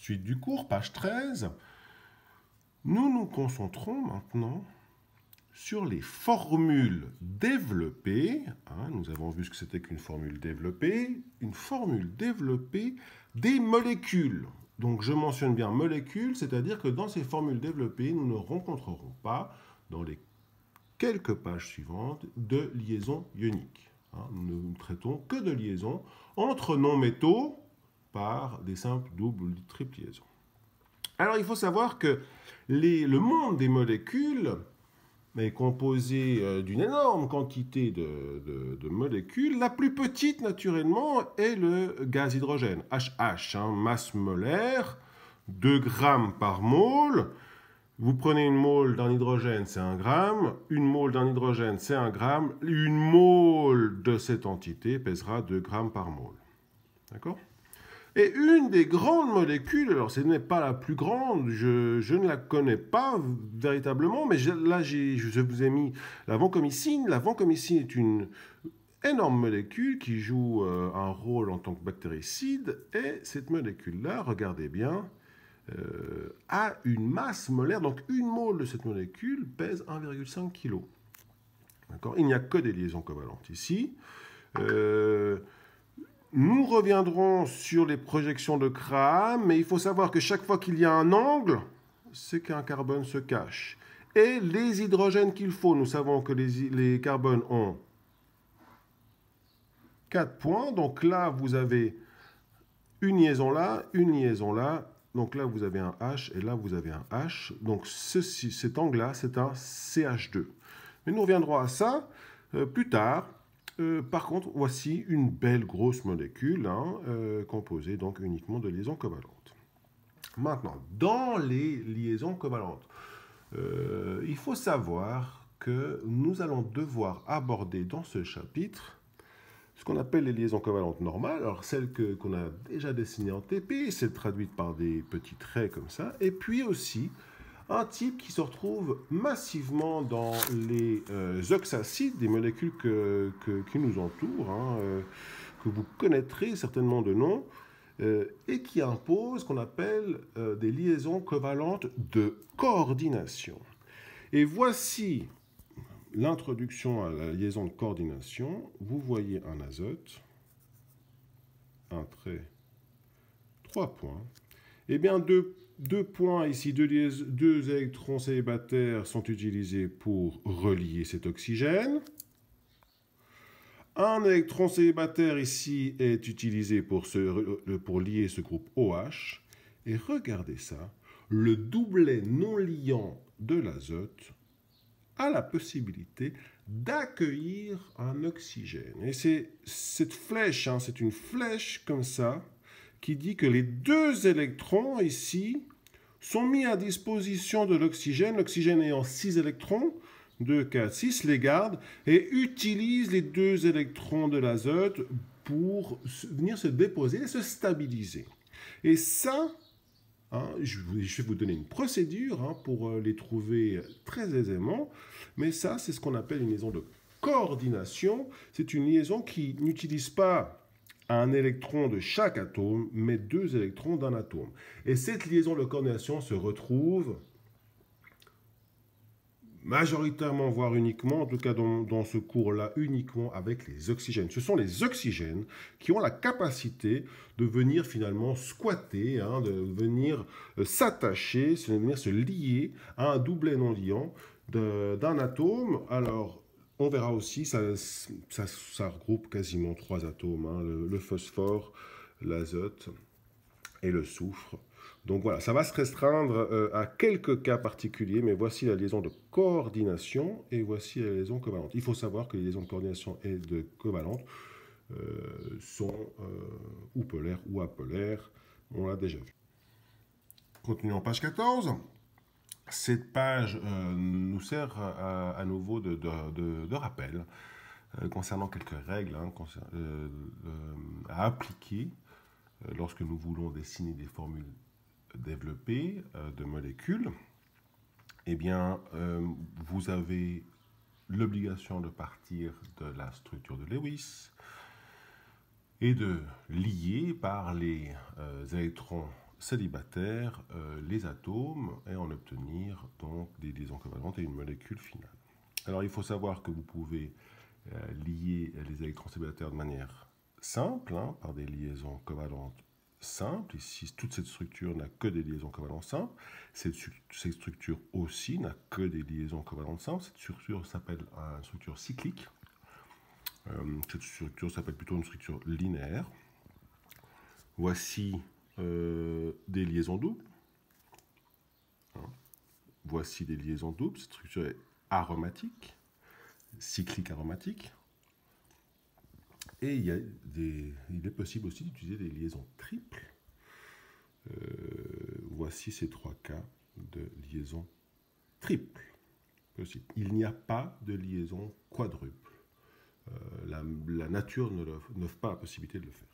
Suite du cours, page 13. Nous nous concentrons maintenant sur les formules développées. Nous avons vu ce que c'était qu'une formule développée. Une formule développée des molécules. Donc je mentionne bien molécules, c'est-à-dire que dans ces formules développées, nous ne rencontrerons pas, dans les quelques pages suivantes, de liaisons ioniques. Nous ne traitons que de liaisons entre non-métaux par des simples doubles ou triples liaisons. Alors il faut savoir que le monde des molécules est composé d'une énorme quantité de molécules. La plus petite, naturellement, est le gaz hydrogène, HH, masse molaire, 2 grammes par mole. Vous prenez une mole d'un hydrogène, c'est 1 gramme. Une mole d'un hydrogène, c'est 1 gramme. Une mole de cette entité pèsera 2 grammes par mole. D'accord ? Et une des grandes molécules, alors ce n'est pas la plus grande, je ne la connais pas véritablement, mais là je vous ai mis la vancomycine. La vancomycine est une énorme molécule qui joue un rôle en tant que bactéricide, et cette molécule-là, regardez bien, a une masse molaire, donc une mole de cette molécule pèse 1,5 kg. Il n'y a que des liaisons covalentes ici. Nous reviendrons sur les projections de Graham, mais il faut savoir que chaque fois qu'il y a un angle, c'est qu'un carbone se cache. Et les hydrogènes qu'il faut, nous savons que les carbones ont 4 points. Donc là, vous avez une liaison là, une liaison là. Donc là, vous avez un H et là, vous avez un H. Donc cet angle-là, c'est un CH2. Mais nous reviendrons à ça plus tard. Par contre, voici une belle grosse molécule composée donc uniquement de liaisons covalentes. Maintenant, dans les liaisons covalentes, il faut savoir que nous allons devoir aborder dans ce chapitre ce qu'on appelle les liaisons covalentes normales. Alors celle qu'on a déjà dessinée en TP, c'est traduite par des petits traits comme ça, et puis aussi un type qui se retrouve massivement dans les oxacides, des molécules qui nous entourent, que vous connaîtrez certainement de nom, et qui impose ce qu'on appelle des liaisons covalentes de coordination. Et voici l'introduction à la liaison de coordination. Vous voyez un azote, un trait, 3 points. Eh bien, deux points ici, deux électrons célibataires sont utilisés pour relier cet oxygène. Un électron célibataire ici est utilisé pour lier ce groupe OH. Et regardez ça, le doublet non liant de l'azote a la possibilité d'accueillir un oxygène. Et c'est cette flèche, c'est une flèche comme ça, qui dit que les 2 électrons ici sont mis à disposition de l'oxygène, l'oxygène ayant 6 électrons, 2, 4, 6, les garde et utilise les 2 électrons de l'azote pour venir se déposer et se stabiliser. Et ça, je vais vous donner une procédure pour les trouver très aisément, mais ça, c'est ce qu'on appelle une liaison de coordination. C'est une liaison qui n'utilise pas un électron de chaque atome, mais 2 électrons d'un atome. Et cette liaison de coordination se retrouve majoritairement, voire uniquement, en tout cas dans ce cours-là, uniquement avec les oxygènes. Ce sont les oxygènes qui ont la capacité de venir finalement squatter, de venir s'attacher, de venir se lier à un doublet non liant d'un atome. Alors, on verra aussi, ça regroupe quasiment 3 atomes, le phosphore, l'azote et le soufre. Donc voilà, ça va se restreindre à quelques cas particuliers, mais voici la liaison de coordination et voici la liaison covalente. Il faut savoir que les liaisons de coordination et de covalente sont ou polaires ou apolaires, on l'a déjà vu. Continuons page 14. Cette page nous sert à nouveau de rappel concernant quelques règles à appliquer lorsque nous voulons dessiner des formules développées de molécules. Eh bien, vous avez l'obligation de partir de la structure de Lewis et de lier par les électrons célibataires les atomes et en obtenir donc des liaisons covalentes et une molécule finale. Alors il faut savoir que vous pouvez lier les électrons célibataires de manière simple, hein, par des liaisons covalentes simples. Ici, toute cette structure n'a que des liaisons covalentes simples. Cette structure aussi n'a que des liaisons covalentes simples. Cette structure s'appelle une structure cyclique. Cette structure s'appelle plutôt une structure linéaire. Voici des liaisons doubles. Hein. Voici des liaisons doubles. Cette structure est aromatique, cyclique aromatique. Et il est possible aussi d'utiliser des liaisons triples. Voici ces 3 cas de liaison triple. Il n'y a pas de liaison quadruple. La nature n'offre pas la possibilité de le faire.